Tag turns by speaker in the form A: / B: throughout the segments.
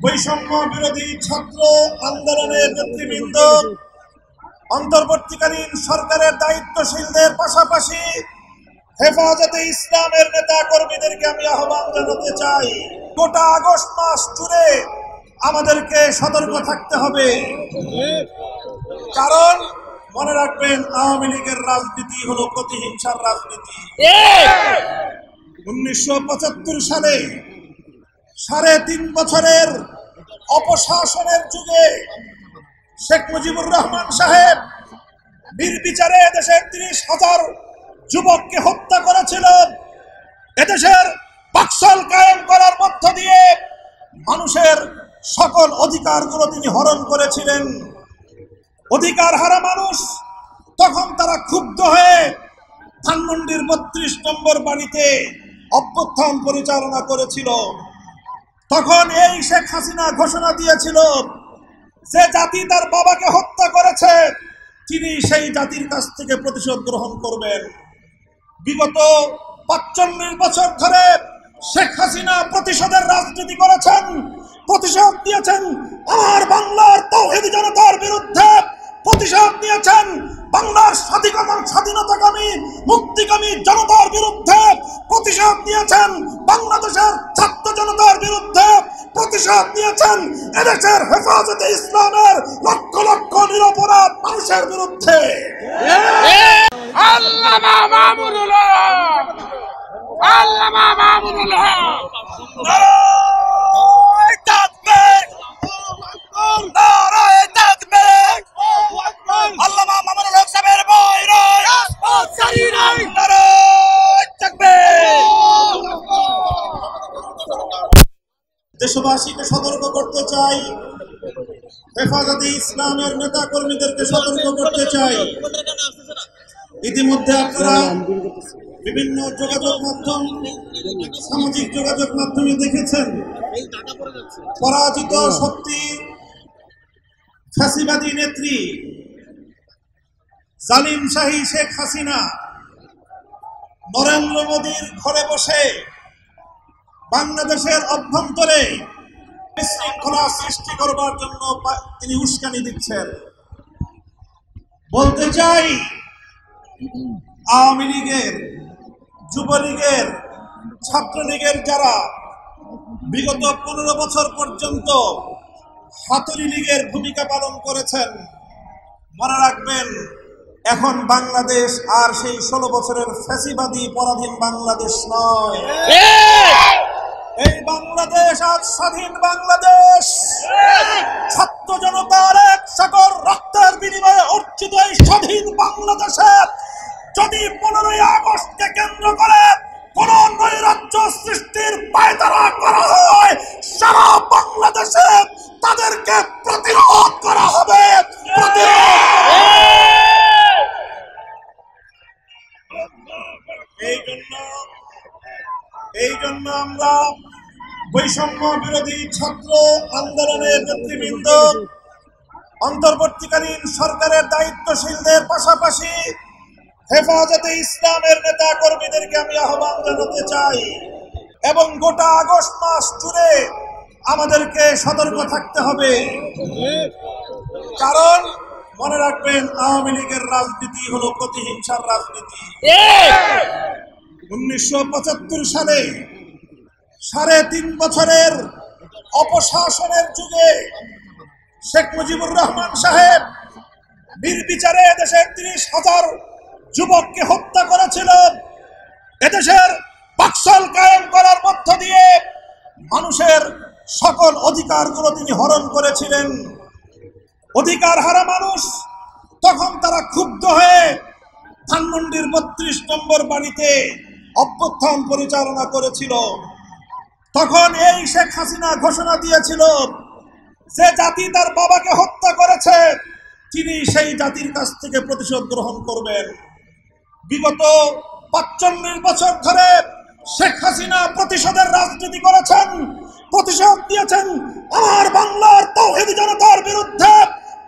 A: বৈষম্য বিরোধী ছাত্র আন্দোলনের নেতৃবৃন্দ অন্তর্বর্তীকালীন সরকারের দায়িত্বশীলদের পাশাপাশি হেফাজতে ইসলামের নেতা কর্মীদেরকে আমি আহ্বান জানাতে চাই, গোটা আগস্ট মাস জুড়ে আমাদেরকে সতর্ক থাকতে হবে। কারণ মনে রাখবেন, আওয়ামী লীগের রাজনীতি হলো প্রতিহিংসার রাজনীতি। 1975 সালে 3.5 বছরের অপশাসনের যুগে শেখ মুজিবুর রহমান সাহেব নির্বিচারে দেশের 30,000 যুবককে হত্যা করেছিল। এদেশের বাকশাল কায়েম করার মধ্য দিয়ে মানুষের সকল অধিকারগুলো তিনি হরণ করেছিলেন। অধিকার হারা মানুষ তখন তারা ক্ষুব্ধ হয়ে ধানমন্ডির 32 নম্বর বাড়িতে অভ্যুত্থান পরিচালনা করেছিল। তখন এই শেখ হাসিনা ঘোষণা দিয়েছিল যে জাতি তার বাবাকে হত্যা করেছে তিনি সেই জাতির কাছ থেকে প্রতিশোধ গ্রহণ করবেন। বিগত 45 বছর ধরে শেখ হাসিনা প্রতিশোধের রাজনীতি করেছেন, প্রতিশোধ দিয়েছেন আমার বাংলার তাওহীদি জনতার বিরুদ্ধে, প্রতিশোধ নিয়েছেন বাংলার স্বাধীনতাকামী মুক্তিকামী জনতার বিরুদ্ধে, প্রতিশোধ নিয়েছেন বাংলাদেশের ছাত্র জনতার বিরুদ্ধে, প্রতিশোধ নিয়েছেন এদেশের হেফাজতে ইসলামের লক্ষ লক্ষ নিরপরাধ মানুষের বিরুদ্ধে।
B: আল্লামা মামুনুল্লাহ, আল্লামা মামুনুল্লাহ, নারায়ে তাকবীর, নারায়ে তাকবীর, আল্লামা মামুনুল্লাহ সাহেবের বয়রা সারি নাই, নারায়ে তাকবীর।
A: দেশবাসীকে সতর্ক করতে চাই, হেফাজতে ইসলামের নেতা কর্মীদেরকে সতর্ক করতে চাই। ইতিমধ্যে আপনারা বিভিন্ন যোগাযোগ মাধ্যম, সামাজিক যোগাযোগ মাধ্যমে দেখেছেন পরাজিত শক্তি ফ্যাসিবাদী নেত্রী জালিম শাহী শেখ হাসিনা নরেন্দ্র মোদীর ঘরে বসে বাংলাদেশের অভ্যন্তরে বিশৃঙ্খলা সৃষ্টি করবার জন্য তিনি উস্কানি দিচ্ছেন। বলতে চাই, আওয়ামী লীগের, যুবলীগের, ছাত্রলীগের যারা বিগত 15 বছর পর্যন্ত হাতুড়ি লীগের ভূমিকা পালন করেছেন, মনে রাখবেন এখন বাংলাদেশ আর সেই 16 বছরের ফ্যাসিবাদী পরাধীন বাংলাদেশ নয়। এই বাংলাদেশ আজ স্বাধীন বাংলাদেশ। ছাত্র জনতার এক সাগর রক্তের বিনিময়ে অর্জিত এই স্বাধীন বাংলাদেশে যদি 15ই আগস্টকে কেন্দ্র করে কোন নৈরাজ্য সৃষ্টির পায়তারা করা হয়, সারা বাংলাদেশে তাদেরকে প্রতিরোধ করা হবে। এই জন্য আমরা বৈষম্য বিরোধী ছাত্র আন্দোলনের নেতৃবৃন্দ অন্তর্বর্তীকালীন সরকারের দায়িত্বশীলদের পাশাপাশি হেফাজতে ইসলামের নেতা কর্মীদেরকে আমি আহ্বান জানাতে চাই, এবং গোটা আগস্ট মাস জুড়ে আমাদেরকে সতর্ক থাকতে হবে। কারণ মনে রাখবেন, আওয়ামী লীগের রাজনীতি হলো প্রতিহিংসার রাজনীতি। 1975 সালে 3.5 বছরের অপশাসনের যুগে শেখ মুজিবুর রহমান সাহেব নির্বিচারে দেশের 30,000 যুবককে হত্যা করেছিল। এদেশের বাকশাল কায়েম করার মধ্য দিয়ে মানুষের সকল অধিকারগুলো তিনি হরণ করেছিলেন। অধিকার হারা মানুষ তখন তারা ক্ষুব্ধ হয়ে ধানমন্ডির 32 নম্বর বাড়িতে অভ্যুত্থান পরিচালনা করেছিল। তখন এই শেখ হাসিনা ঘোষণা দিয়েছিল যে জাতি তার বাবাকে হত্যা করেছে তিনি সেই জাতির কাছ থেকে প্রতিশোধ গ্রহণ করবেন। বিগত 45 বছর ধরে শেখ হাসিনা প্রতিশোধের রাজনীতি করেছেন, প্রতিশোধ দিয়েছেন আমার বাংলার তাওহীদি জনতার বিরুদ্ধে,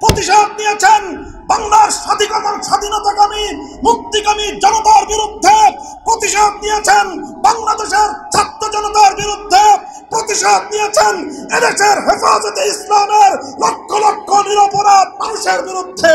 A: প্রতিশোধ নিয়েছেন বাংলার স্বাধীনতাকামী মুক্তিকামী জনতার বিরুদ্ধে, প্রতিশোধ নিয়েছেন বাংলাদেশের ছাত্র জনতার বিরুদ্ধে, প্রতিশোধ নিয়েছেন দিয়েছেন এদেশের হেফাজতে ইসলামের লক্ষ লক্ষ নিরপরাধ মানুষের বিরুদ্ধে।